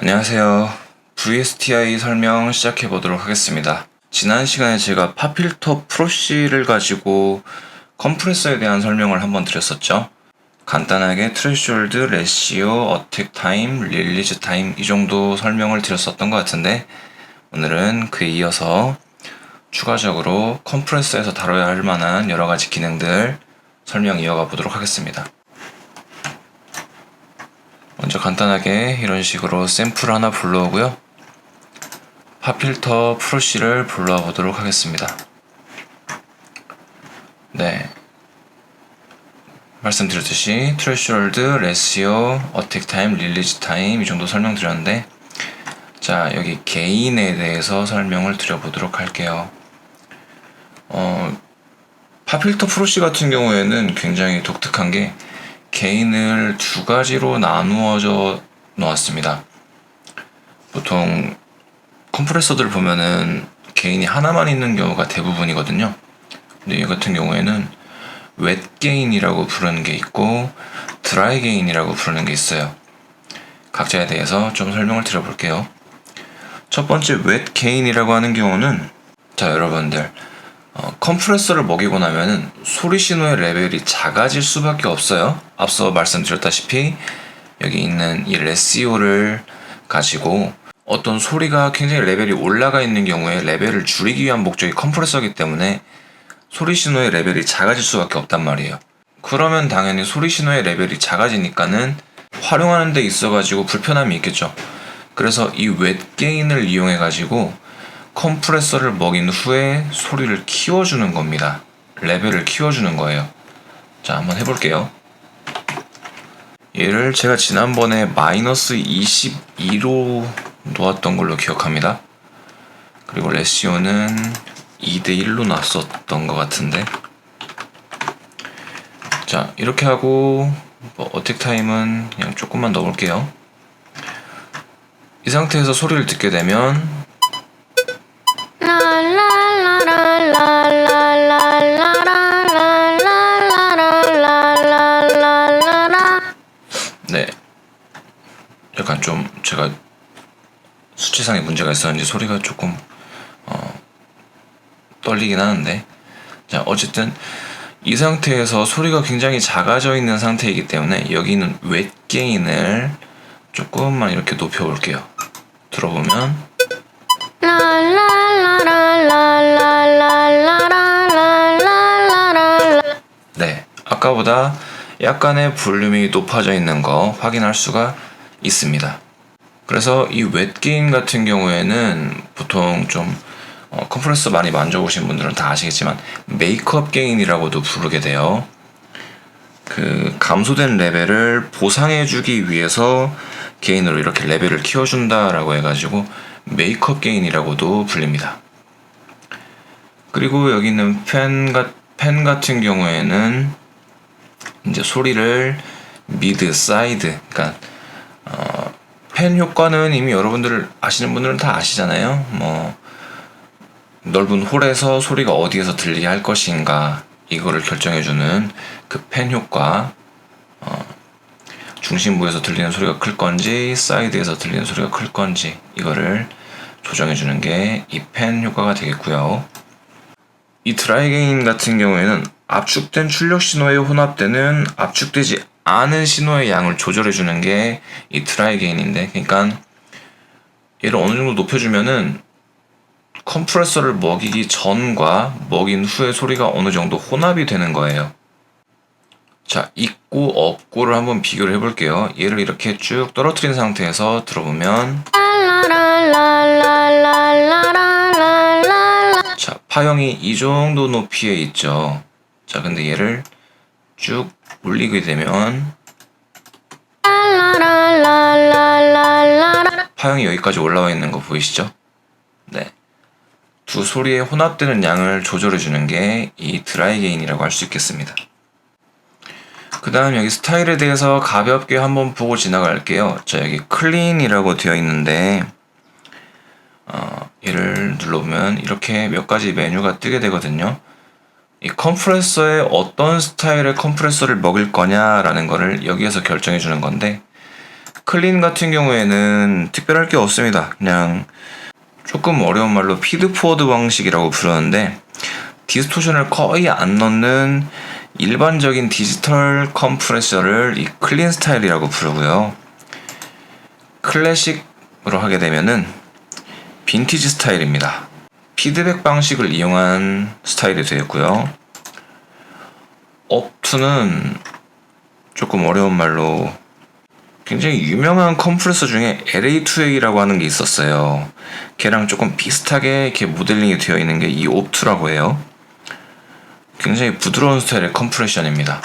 안녕하세요. VSTI 설명 시작해 보도록 하겠습니다. 지난 시간에 제가 팝필터 프로C를 가지고 컴프레서에 대한 설명을 한번 드렸었죠. 간단하게 트레시홀드, 레시오, 어택 타임, 릴리즈 타임 이 정도 설명을 드렸었던 것 같은데 오늘은 그에 이어서 추가적으로 컴프레서에서 다뤄야 할 만한 여러 가지 기능들 설명 이어가 보도록 하겠습니다. 먼저 간단하게 이런 식으로 샘플 하나 불러오고요. 팝필터 프로C를 불러와 보도록 하겠습니다. 네, 말씀드렸듯이 트레시홀드, 레시오, 어택 타임, 릴리즈 타임 이 정도 설명드렸는데 자, 여기 게인에 대해서 설명을 드려보도록 할게요. 팝필터 프로C 같은 경우에는 굉장히 독특한 게 게인을 두 가지로 나누어져 놓았습니다. 보통 컴프레서들 보면은 게인이 하나만 있는 경우가 대부분이거든요. 근데 이 같은 경우에는 웻 게인이라고 부르는 게 있고 드라이 게인이라고 부르는 게 있어요. 각자에 대해서 좀 설명을 드려볼게요. 첫 번째 웻 게인이라고 하는 경우는 자, 여러분들 컴프레서를 먹이고 나면은 소리 신호의 레벨이 작아질 수밖에 없어요. 앞서 말씀드렸다시피 여기 있는 이 레시오를 가지고 어떤 소리가 굉장히 레벨이 올라가 있는 경우에 레벨을 줄이기 위한 목적이 컴프레서이기 때문에 소리 신호의 레벨이 작아질 수밖에 없단 말이에요. 그러면 당연히 소리 신호의 레벨이 작아지니까는 활용하는 데 있어가지고 불편함이 있겠죠. 그래서 이 웻 게인을 이용해가지고 컴프레서를 먹인 후에 소리를 키워주는 겁니다. 레벨을 키워주는 거예요. 자, 한번 해볼게요. 얘를 제가 지난번에 마이너스 22로 놓았던 걸로 기억합니다. 그리고 레시오는 2대1로 놨었던 것 같은데 자, 이렇게 하고 어택 타임은 그냥 조금만 넣어볼게요. 이 상태에서 소리를 듣게 되면 네, 약간 좀 제가 수치상의 문제가 있었는지 소리가 조금 떨리긴 하는데 자, 어쨌든 이 상태에서 소리가 굉장히 작아져 있는 상태이기 때문에 여기는 웻 게인을 조금만 이렇게 높여 볼게요. 들어보면 네, 아까보다 약간의 볼륨이 높아져 있는 거 확인할 수가 있습니다. 그래서 이 웻 게인 같은 경우에는 보통 좀 컴프레서 많이 만져보신 분들은 다 아시겠지만 메이크업 게인이라고도 부르게 돼요. 그 감소된 레벨을 보상해주기 위해서 게인으로 이렇게 레벨을 키워준다라고 해가지고 메이크업 게인이라고도 불립니다. 그리고 여기 있는 펜 같은 경우에는 이제 소리를 미드, 사이드, 그러니까 펜 효과는 이미 여러분들 아시는 분들은 다 아시잖아요. 뭐 넓은 홀에서 소리가 어디에서 들리게 할 것인가 이거를 결정해주는 그 펜 효과, 중심부에서 들리는 소리가 클 건지 사이드에서 들리는 소리가 클 건지 이거를 조정해주는 게 이 펜 효과가 되겠고요. 이 드라이 게인 같은 경우에는 압축된 출력 신호에 혼합되는 압축되지 않은 신호의 양을 조절해주는 게 이 드라이 게인인데, 그러니까 얘를 어느 정도 높여주면은 컴프레서를 먹이기 전과 먹인 후의 소리가 어느 정도 혼합이 되는 거예요. 자, 있고 없고를 한번 비교를 해볼게요. 얘를 이렇게 쭉 떨어뜨린 상태에서 들어보면 자, 파형이 이 정도 높이에 있죠. 자, 근데 얘를 쭉 올리게 되면 파형이 여기까지 올라와 있는 거 보이시죠? 네, 두 소리에 혼합되는 양을 조절해주는 게 이 드라이 게인이라고 할 수 있겠습니다. 그 다음 여기 스타일에 대해서 가볍게 한번 보고 지나갈게요. 자, 여기 클린이라고 되어 있는데 얘를 눌러보면 이렇게 몇 가지 메뉴가 뜨게 되거든요. 이 컴프레서에 어떤 스타일의 컴프레서를 먹일 거냐라는 거를 여기에서 결정해 주는 건데 클린 같은 경우에는 특별할 게 없습니다. 그냥 조금 어려운 말로 피드포워드 방식이라고 부르는데, 디스토션을 거의 안 넣는 일반적인 디지털 컴프레서를 이 클린 스타일이라고 부르고요. 클래식으로 하게 되면은 빈티지 스타일입니다. 피드백 방식을 이용한 스타일이 되겠고요. 업투는 조금 어려운 말로 굉장히 유명한 컴프레서 중에 LA2A라고 하는 게 있었어요. 걔랑 조금 비슷하게 이렇게 모델링이 되어 있는 게 이 옵투라고 해요. 굉장히 부드러운 스타일의 컴프레션입니다.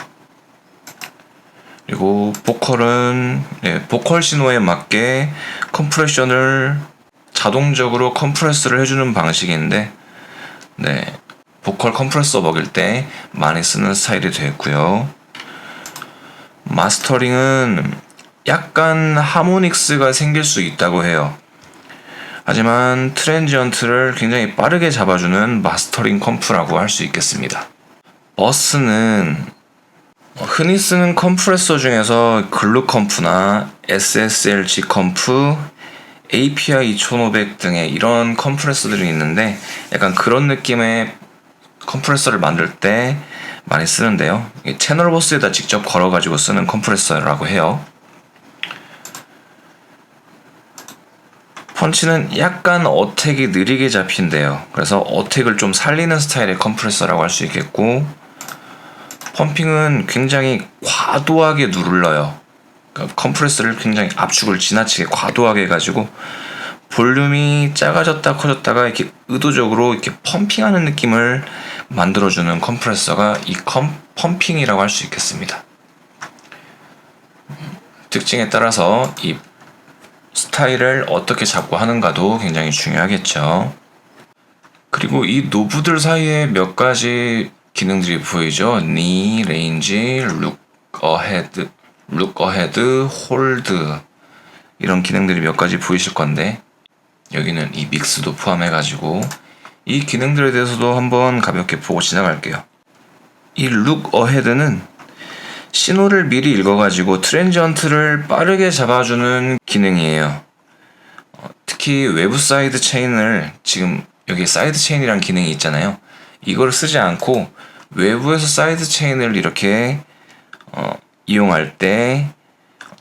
그리고 보컬은 보컬 신호에 맞게 컴프레션을 자동적으로 컴프레스를 해주는 방식인데, 보컬 컴프레서 먹일 때 많이 쓰는 스타일이 되겠고요. 마스터링은 약간 하모닉스가 생길 수 있다고 해요. 하지만 트랜지언트를 굉장히 빠르게 잡아주는 마스터링 컴프라고 할 수 있겠습니다. 버스는 흔히 쓰는 컴프레서 중에서 글루 컴프나 SSLG 컴프, API 2500 등의 이런 컴프레서들이 있는데, 약간 그런 느낌의 컴프레서를 만들 때 많이 쓰는데요. 채널 버스에다 직접 걸어가지고 쓰는 컴프레서라고 해요. 펀치는 약간 어택이 느리게 잡힌대요. 그래서 어택을 좀 살리는 스타일의 컴프레서라고 할 수 있겠고, 펌핑은 굉장히 과도하게 눌러요. 그러니까 컴프레서를 굉장히 압축을 지나치게 과도하게 해가지고 볼륨이 작아졌다 커졌다가 이렇게 의도적으로 이렇게 펌핑하는 느낌을 만들어주는 컴프레서가 이 펌핑이라고 할 수 있겠습니다. 특징에 따라서 이 스타일을 어떻게 잡고 하는가도 굉장히 중요하겠죠. 그리고 이 노브들 사이에 몇 가지 기능들이 보이죠. 니, 레인지, 룩 어헤드, 홀드, 이런 기능들이 몇 가지 보이실 건데, 여기는 이 믹스도 포함해가지고 이 기능들에 대해서도 한번 가볍게 보고 지나갈게요. 이 룩 어헤드는 신호를 미리 읽어가지고 트랜지언트를 빠르게 잡아주는 기능이에요. 특히 외부 사이드 체인을, 지금 여기 사이드 체인이란 기능이 있잖아요. 이걸 쓰지 않고 외부에서 사이드 체인을 이렇게 이용할 때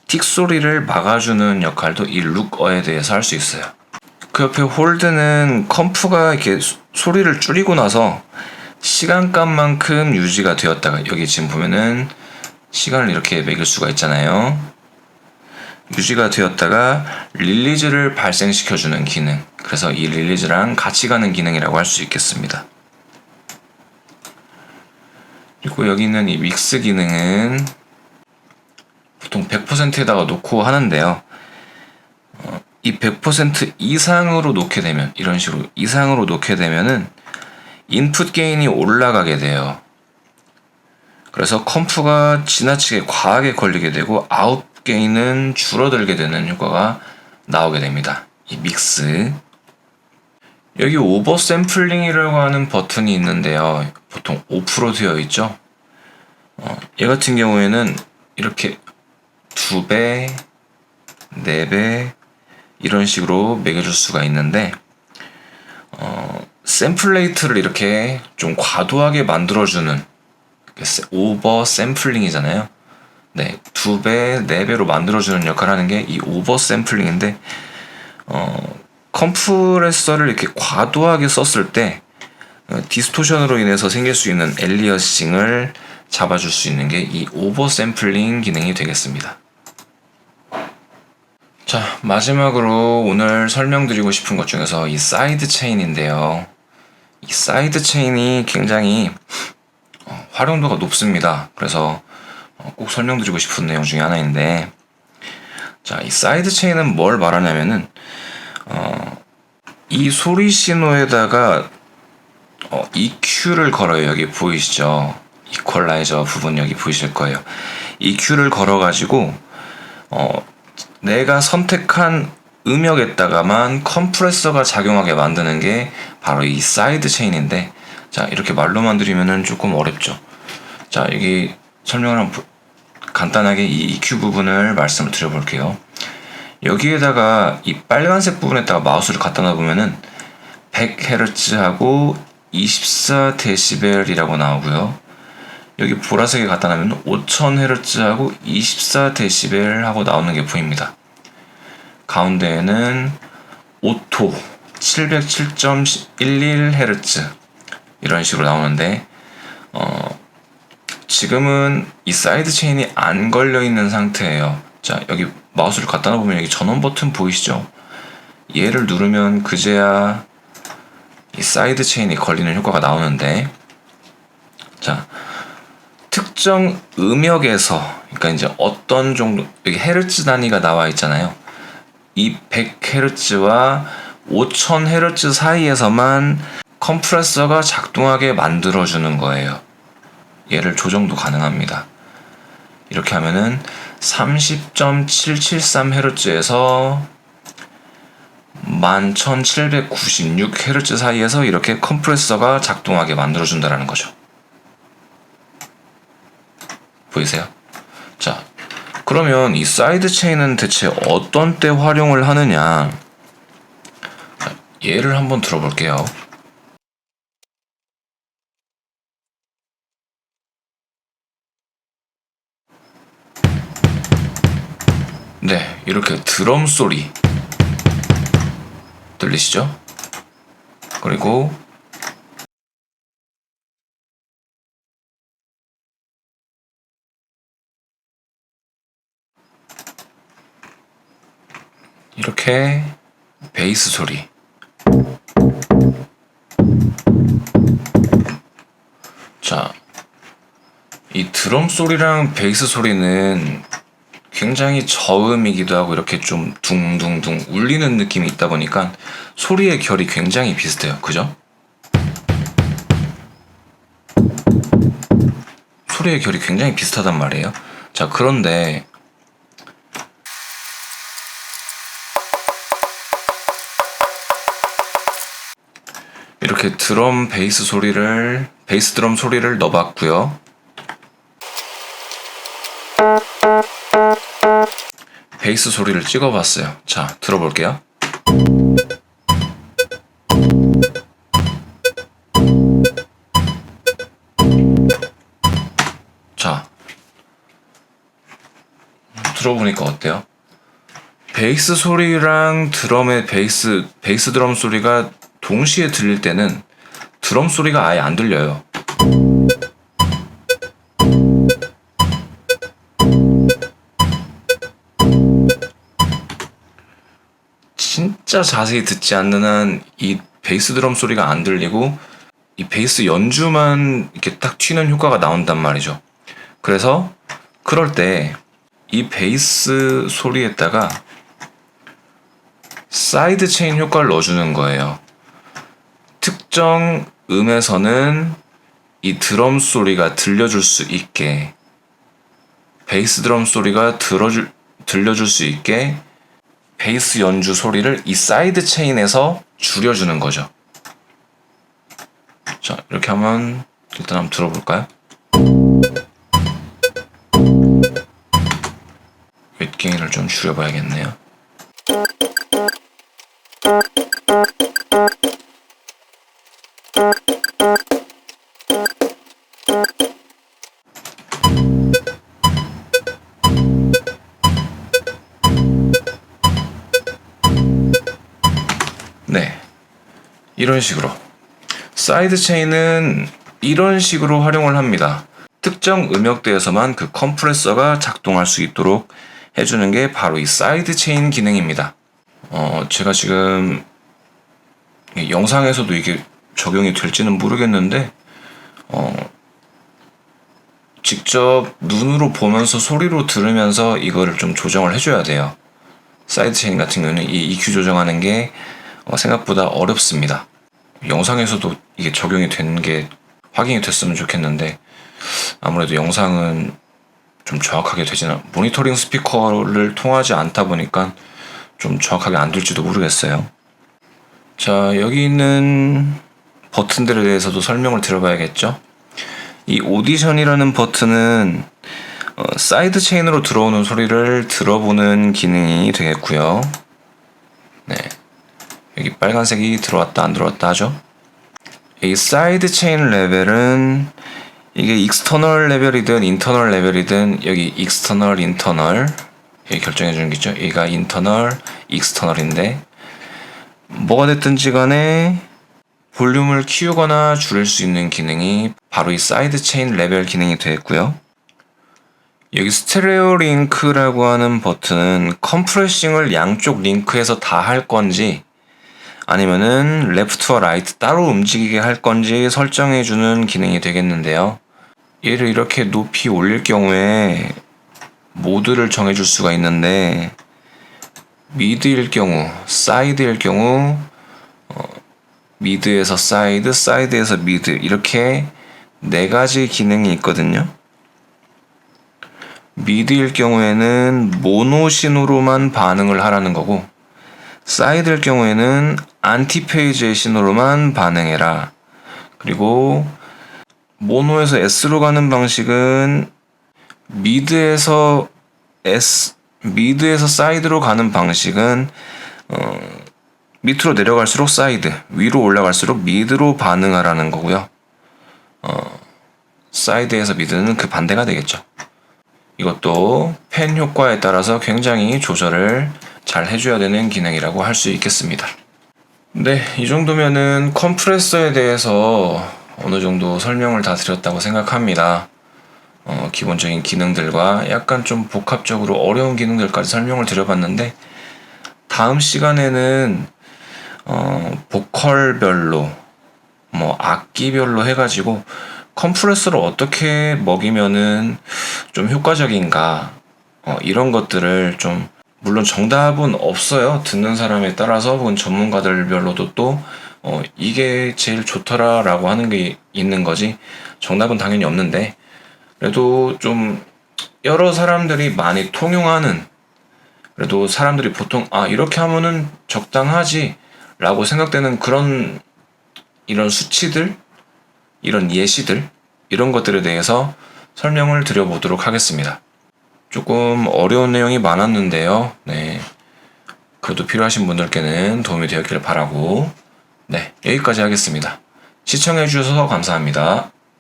틱 소리를 막아주는 역할도 이 룩 어헤드에서 할 수 있어요. 그 옆에 홀드는 컴프가 이렇게 소리를 줄이고 나서 시간값만큼 유지가 되었다가, 여기 지금 보면은 시간을 이렇게 매길 수가 있잖아요. 유지가 되었다가 릴리즈를 발생시켜주는 기능, 그래서 이 릴리즈랑 같이 가는 기능이라고 할 수 있겠습니다. 그리고 여기 있는 이 믹스 기능은 보통 100%에다가 놓고 하는데요. 이 100% 이상으로 놓게 되면, 이런 식으로 이상으로 놓게 되면은 인풋 게인이 올라가게 돼요. 그래서 컴프가 지나치게 과하게 걸리게 되고 아웃 게인은 줄어들게 되는 효과가 나오게 됩니다. 이 믹스. 여기 오버 샘플링이라고 하는 버튼이 있는데요. 보통 오프로 되어 있죠. 얘 같은 경우에는 이렇게 2배, 4배 이런 식으로 매겨줄 수가 있는데, 샘플 레이트를 이렇게 좀 과도하게 만들어주는, 오버 샘플링이잖아요. 2배, 4배로 만들어주는 역할을 하는 게 이 오버 샘플링인데, 컴프레서를 이렇게 과도하게 썼을 때 디스토션으로 인해서 생길 수 있는 엘리어싱을 잡아줄 수 있는 게 이 오버 샘플링 기능이 되겠습니다. 자, 마지막으로 오늘 설명드리고 싶은 것 중에서 이 사이드 체인인데요. 이 사이드 체인이 굉장히 활용도가 높습니다. 그래서 꼭 설명드리고 싶은 내용 중에 하나인데, 자, 이 사이드 체인은 뭘 말하냐면은 이 소리 신호에다가 EQ를 걸어요. 여기 보이시죠? 이퀄라이저 부분 여기 보이실 거예요. EQ를 걸어가지고 내가 선택한 음역에다가만 컴프레서가 작용하게 만드는 게 바로 이 사이드 체인인데, 자, 이렇게 말로만 드리면은 조금 어렵죠. 자, 여기 설명을 한번 간단하게 이 EQ 부분을 말씀을 드려볼게요. 여기에다가 이 빨간색 부분에다가 마우스를 갖다 놔보면은 100Hz하고 24dB이라고 나오고요. 여기 보라색에 갖다 놓으면 5000Hz하고 24dB 하고 나오는 게 보입니다. 가운데에는 오토 707.11Hz 이런 식으로 나오는데 지금은 이 사이드 체인이 안 걸려 있는 상태예요. 자, 여기 마우스를 갖다 놓으면 여기 전원 버튼 보이시죠? 얘를 누르면 그제야 이 사이드 체인이 걸리는 효과가 나오는데, 자, 특정 음역에서, 그러니까 이제 어떤 정도, 여기 헤르츠 단위가 나와 있잖아요. 이 100Hz와 5000Hz 사이에서만 컴프레서가 작동하게 만들어주는 거예요. 얘를 조정도 가능합니다. 이렇게 하면은 30.773Hz에서 11796Hz 사이에서 이렇게 컴프레서가 작동하게 만들어준다는 거죠. 보이세요? 자, 그러면 이 사이드 체인은 대체 어떤 때 활용을 하느냐? 자, 예를 한번 들어볼게요. 네, 이렇게 드럼 소리 들리시죠? 그리고 이렇게 베이스 소리, 자, 이 드럼 소리랑 베이스 소리는 굉장히 저음이기도 하고 이렇게 좀 둥둥둥 울리는 느낌이 있다 보니까 소리의 결이 굉장히 비슷해요. 그죠? 소리의 결이 굉장히 비슷하단 말이에요. 자, 그런데 이렇게 드럼 베이스 드럼 소리를 넣어봤고요. 베이스 소리를 찍어봤어요. 자, 들어볼게요. 자, 들어보니까 어때요? 베이스 소리랑 드럼의 베이스 드럼 소리가 동시에 들릴 때는 드럼 소리가 아예 안 들려요. 진짜 자세히 듣지 않는 한 이 베이스 드럼 소리가 안 들리고 이 베이스 연주만 이렇게 딱 튀는 효과가 나온단 말이죠. 그래서 그럴 때 이 베이스 소리에다가 사이드 체인 효과를 넣어주는 거예요. 특정 음에서는 이 드럼 소리가 들려줄 수 있게, 베이스 드럼 소리가 들려줄 수 있게 베이스 연주 소리를 이 사이드 체인에서 줄여주는 거죠. 자, 이렇게 하면 일단 한번 들어볼까요? 윗 게인을 좀 줄여봐야겠네요. 네, 이런 식으로 사이드 체인은 이런 식으로 활용을 합니다. 특정 음역대에서만 그 컴프레서가 작동할 수 있도록 해주는 게 바로 이 사이드 체인 기능입니다. 제가 지금 영상에서도 이게 적용이 될지는 모르겠는데 직접 눈으로 보면서 소리로 들으면서 이거를 좀 조정을 해줘야 돼요. 사이드 체인 같은 경우는 이 EQ 조정하는 게 생각보다 어렵습니다. 영상에서도 이게 적용이 되는 게 확인이 됐으면 좋겠는데 아무래도 영상은 좀 정확하게 되지는, 모니터링 스피커를 통하지 않다 보니까 좀 정확하게 안 될지도 모르겠어요. 자, 여기 있는 버튼들에 대해서도 설명을 드려봐야겠죠. 이 오디션이라는 버튼은 사이드 체인으로 들어오는 소리를 들어보는 기능이 되겠고요. 네, 여기 빨간색이 들어왔다 안 들어왔다 하죠. 이 사이드 체인 레벨은 이게 익스터널 레벨이든 인터널 레벨이든 여기 익스터널, 인터널 여기 결정해 주는 게 있죠. 여기가 인터널, 익스터널인데 뭐가 됐든지 간에 볼륨을 키우거나 줄일 수 있는 기능이 바로 이 사이드 체인 레벨 기능이 되겠고요. 여기 스테레오 링크라고 하는 버튼은 컴프레싱을 양쪽 링크에서 다 할 건지 아니면은 레프트와 라이트 따로 움직이게 할 건지 설정해 주는 기능이 되겠는데요. 얘를 이렇게 높이 올릴 경우에 모드를 정해 줄 수가 있는데 미드일 경우, 사이드일 경우 미드에서 사이드, 사이드에서 미드 이렇게 네 가지 기능이 있거든요. 미드일 경우에는 모노신호로만 반응을 하라는 거고 사이드일 경우에는 안티페이지의 신호로만 반응해라. 그리고 모노에서 S로 가는 방식은 미드에서 사이드로 가는 방식은 밑으로 내려갈수록 사이드, 위로 올라갈수록 미드로 반응하라는 거고요. 사이드에서 미드는 그 반대가 되겠죠. 이것도 팬 효과에 따라서 굉장히 조절을 잘 해줘야 되는 기능이라고 할 수 있겠습니다. 네, 이 정도면은 컴프레서에 대해서 어느 정도 설명을 다 드렸다고 생각합니다. 기본적인 기능들과 약간 좀 복합적으로 어려운 기능들까지 설명을 드려봤는데 다음 시간에는 보컬별로 악기별로 해가지고 컴프레서를 어떻게 먹이면은 좀 효과적인가 이런 것들을 좀 물론 정답은 없어요. 듣는 사람에 따라서 혹은 전문가들별로도 또 이게 제일 좋더라라고 하는 게 있는 거지 정답은 당연히 없는데 그래도 좀 여러 사람들이 많이 통용하는 그래도 사람들이 보통 이렇게 하면은 적당하지 라고 생각되는 그런 이런 수치들 이런 예시들 이런 것들에 대해서 설명을 드려보도록 하겠습니다. 조금 어려운 내용이 많았는데요. 네, 그래도 필요하신 분들께는 도움이 되었길 바라고 네, 여기까지 하겠습니다. 시청해 주셔서 감사합니다.